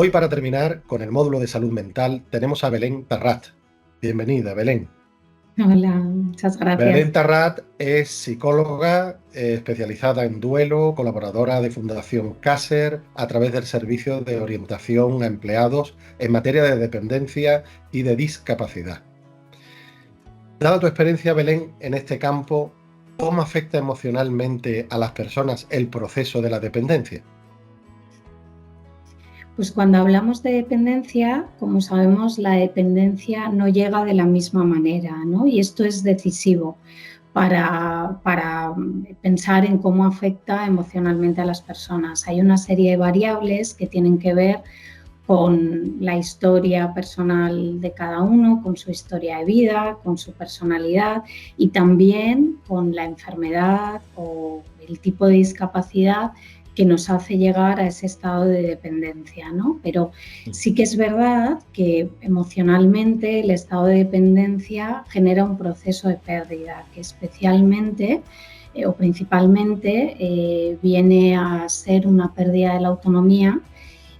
Hoy, para terminar con el módulo de salud mental, tenemos a Belén Tarrat. Bienvenida, Belén. Hola, muchas Belén gracias. Tarrat es psicóloga especializada en duelo, colaboradora de Fundación Caser a través del servicio de orientación a empleados en materia de dependencia y de discapacidad. Dada tu experiencia, Belén, en este campo, ¿cómo afecta emocionalmente a las personas el proceso de la dependencia? Pues cuando hablamos de dependencia, como sabemos, la dependencia no llega de la misma manera, ¿no? Y esto es decisivo para pensar en cómo afecta emocionalmente a las personas. Hay una serie de variables que tienen que ver con la historia personal de cada uno, con su historia de vida, con su personalidad y también con la enfermedad o el tipo de discapacidad que nos hace llegar a ese estado de dependencia, ¿no? Pero sí que es verdad que emocionalmente el estado de dependencia genera un proceso de pérdida que especialmente o principalmente viene a ser una pérdida de la autonomía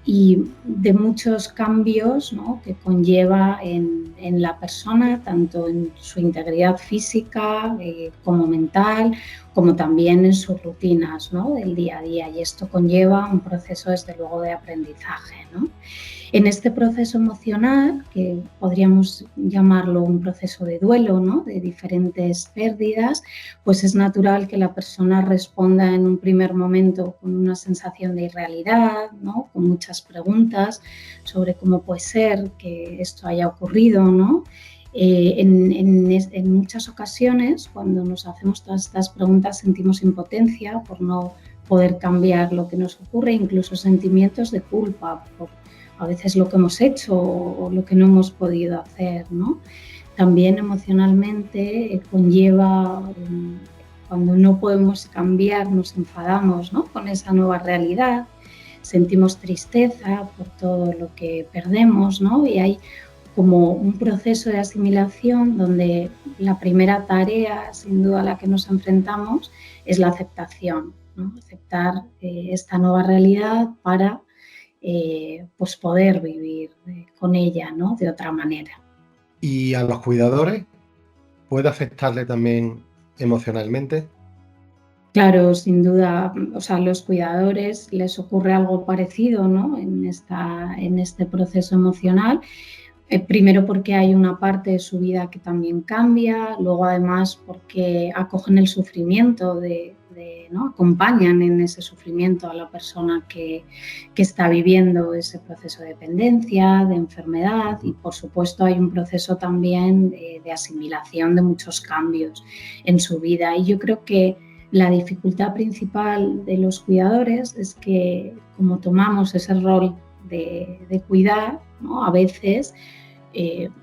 y de muchos cambios, ¿no?, que conlleva en la persona, tanto en su integridad física como mental, como también en sus rutinas, ¿no?, del día a día. Y esto conlleva un proceso, desde luego, de aprendizaje, ¿no? En este proceso emocional, que podríamos llamarlo un proceso de duelo, ¿no?, de diferentes pérdidas, pues es natural que la persona responda en un primer momento con una sensación de irrealidad, ¿no?, con muchas preguntas sobre cómo puede ser que esto haya ocurrido, ¿no? En muchas ocasiones, cuando nos hacemos todas estas preguntas, sentimos impotencia por no poder cambiar lo que nos ocurre, incluso sentimientos de culpa por a veces lo que hemos hecho o lo que no hemos podido hacer, ¿no? También emocionalmente conlleva, cuando no podemos cambiar, nos enfadamos, ¿no?, con esa nueva realidad, sentimos tristeza por todo lo que perdemos, ¿no? Y hay como un proceso de asimilación donde la primera tarea, sin duda, a la que nos enfrentamos es la aceptación, ¿no? Aceptar esta nueva realidad para pues poder vivir con ella, ¿no?, de otra manera. ¿Y a los cuidadores puede afectarle también emocionalmente? Claro, sin duda, o sea, a los cuidadores les ocurre algo parecido, ¿no?, en este proceso emocional. Primero porque hay una parte de su vida que también cambia, luego además porque acogen el sufrimiento ¿no?, acompañan en ese sufrimiento a la persona que está viviendo ese proceso de dependencia, de enfermedad, y por supuesto hay un proceso también de asimilación de muchos cambios en su vida. Y yo creo que la dificultad principal de los cuidadores es que, como tomamos ese rol de cuidar, ¿no?, a veces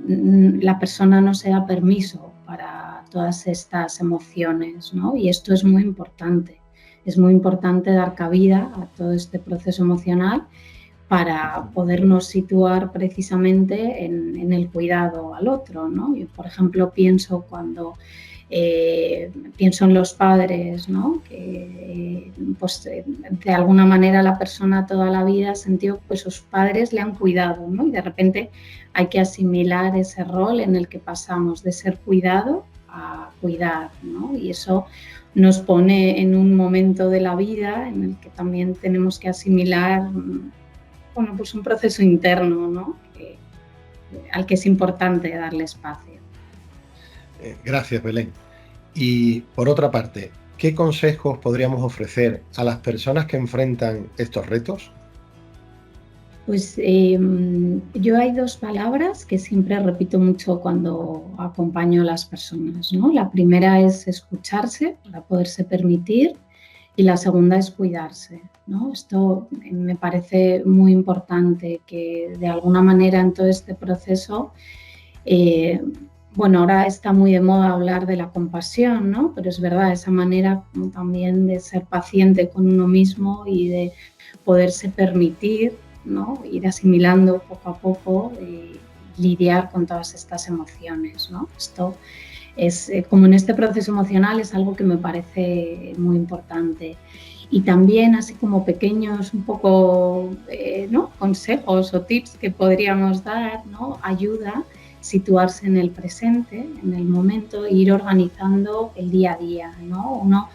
la persona no se da permiso para todas estas emociones, ¿no? Y esto es muy importante. Es muy importante dar cabida a todo este proceso emocional para podernos situar precisamente en el cuidado al otro, ¿no? Yo, por ejemplo, pienso en los padres, ¿no?, que pues, de alguna manera la persona toda la vida ha sentido que sus padres le han cuidado, ¿no? Y de repente hay que asimilar ese rol en el que pasamos de ser cuidado a cuidar, ¿no? Y eso nos pone en un momento de la vida en el que también tenemos que asimilar, bueno, pues un proceso interno, ¿no?, al que es importante darle espacio. Gracias, Belén. Y por otra parte, ¿qué consejos podríamos ofrecer a las personas que enfrentan estos retos? Pues yo hay dos palabras que siempre repito mucho cuando acompaño a las personas, ¿no? La primera es escucharse para poderse permitir y la segunda es cuidarse, ¿no? Esto me parece muy importante, que de alguna manera en todo este proceso, bueno, ahora está muy de moda hablar de la compasión, ¿no? Pero es verdad, esa manera también de ser paciente con uno mismo y de poderse permitir, ¿no?, ir asimilando poco a poco, lidiar con todas estas emociones, ¿no? Esto como en este proceso emocional es algo que me parece muy importante. Y también así como pequeños un poco ¿no? consejos o tips que podríamos dar, ¿no? Ayuda situarse en el presente, en el momento, e ir organizando el día a día, ¿no? Uno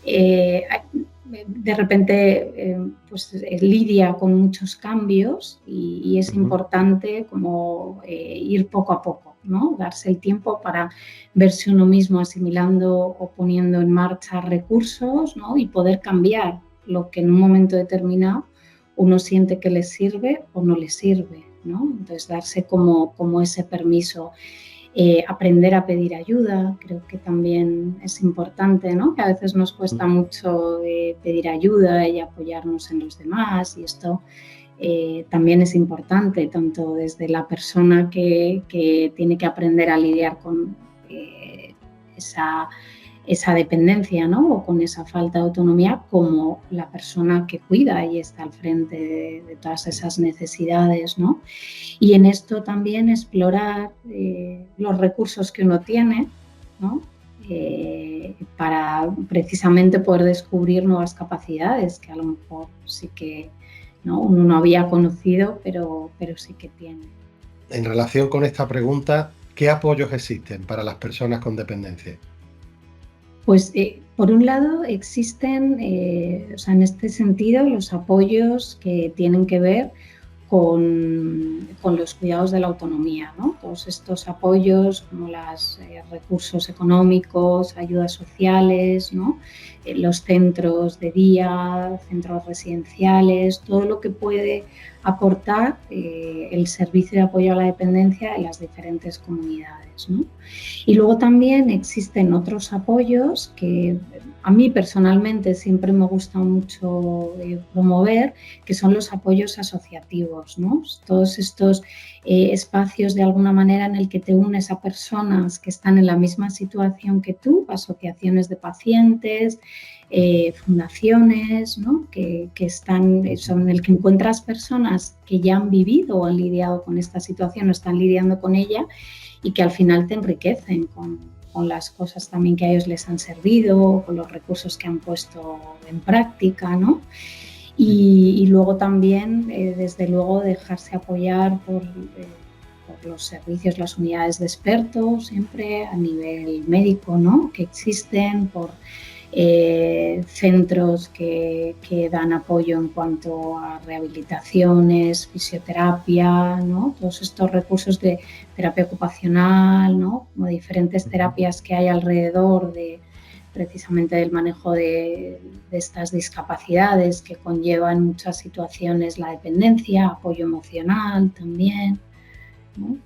de repente pues, lidia con muchos cambios y es importante como ir poco a poco, ¿no? Darse el tiempo para verse uno mismo asimilando o poniendo en marcha recursos, ¿no? Y poder cambiar lo que en un momento determinado uno siente que le sirve o no le sirve, ¿no? Entonces darse como ese permiso. Aprender a pedir ayuda, creo que también es importante, ¿no? Que a veces nos cuesta mucho pedir ayuda y apoyarnos en los demás, y esto también es importante, tanto desde la persona que tiene que aprender a lidiar con esa dependencia, ¿no? O con esa falta de autonomía, como la persona que cuida y está al frente de todas esas necesidades, ¿no? Y en esto también explorar los recursos que uno tiene, ¿no? Para precisamente poder descubrir nuevas capacidades que a lo mejor sí que, ¿no? Uno no había conocido, pero sí que tiene. En relación con esta pregunta, ¿qué apoyos existen para las personas con dependencia? Pues por un lado existen, o sea, en este sentido, los apoyos que tienen que ver con los cuidados de la autonomía, ¿no? Todos estos apoyos como los recursos económicos, ayudas sociales, ¿no? Los centros de día, centros residenciales, todo lo que puede aportar el servicio de apoyo a la dependencia en las diferentes comunidades, ¿no? Y luego también existen otros apoyos que a mí personalmente siempre me gusta mucho promover, que son los apoyos asociativos, ¿no? Todos estos espacios de alguna manera en el que te unes a personas que están en la misma situación que tú, asociaciones de pacientes, fundaciones, ¿no? que están, son en el que encuentras personas que ya han vivido o han lidiado con esta situación o están lidiando con ella, y que al final te enriquecen con las cosas también que a ellos les han servido, con los recursos que han puesto en práctica, ¿no? Y luego también, desde luego, dejarse apoyar por los servicios, las unidades de expertos, siempre a nivel médico, ¿no? Que existen, por centros que dan apoyo en cuanto a rehabilitaciones, fisioterapia, ¿no? Todos estos recursos de terapia ocupacional, ¿no? Como diferentes terapias que hay alrededor de precisamente del manejo de estas discapacidades que conllevan muchas situaciones la dependencia, apoyo emocional también, ¿no?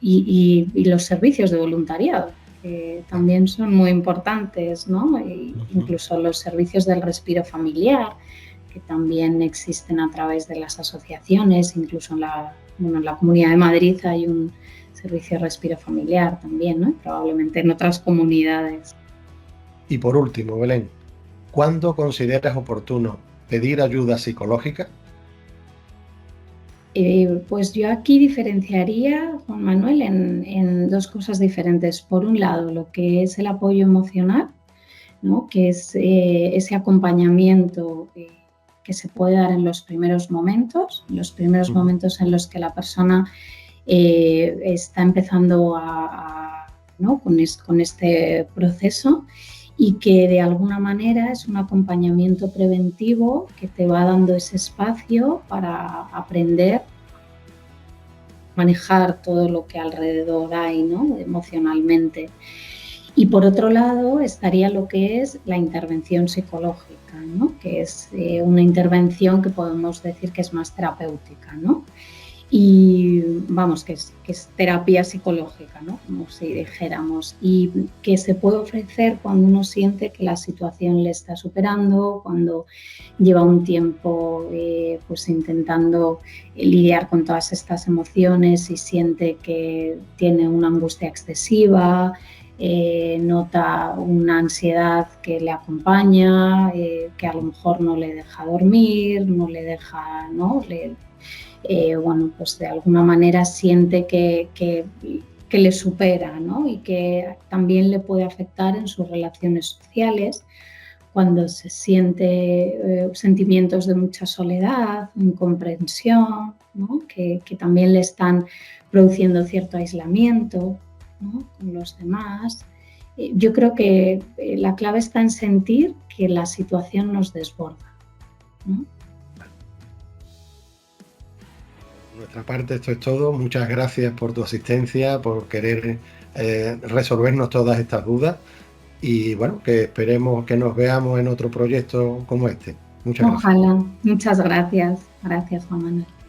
Y los servicios de voluntariado, que también son muy importantes, ¿no? Incluso los servicios del respiro familiar, que también existen a través de las asociaciones, incluso en la Comunidad de Madrid hay un servicio de respiro familiar también, ¿no? Probablemente en otras comunidades. Y por último, Belén, ¿cuándo consideras oportuno pedir ayuda psicológica? Pues yo aquí diferenciaría, Juan Manuel, en dos cosas diferentes. Por un lado, lo que es el apoyo emocional, ¿no? Que es ese acompañamiento que se puede dar en los primeros momentos en los que la persona está empezando ¿no? con este proceso, y que de alguna manera es un acompañamiento preventivo que te va dando ese espacio para aprender a manejar todo lo que alrededor hay, ¿no? Emocionalmente. Y por otro lado estaría lo que es la intervención psicológica, ¿no? Que es una intervención que podemos decir que es más terapéutica, ¿no? Y vamos, que es terapia psicológica, ¿no? Como si dijéramos, y que se puede ofrecer cuando uno siente que la situación le está superando, cuando lleva un tiempo pues intentando lidiar con todas estas emociones y siente que tiene una angustia excesiva, nota una ansiedad que le acompaña, que a lo mejor no le deja dormir, no le deja, ¿no? Bueno, pues de alguna manera siente que que le supera, ¿no? Y que también le puede afectar en sus relaciones sociales, cuando se siente sentimientos de mucha soledad, incomprensión, ¿no? Que también le están produciendo cierto aislamiento, ¿no? Con los demás. Yo creo que la clave está en sentir que la situación nos desborda, ¿no? Por nuestra parte, esto es todo. Muchas gracias por tu asistencia, por querer resolvernos todas estas dudas y bueno, que esperemos que nos veamos en otro proyecto como este. Muchas gracias. Ojalá. Muchas gracias. Gracias, Juan Manuel.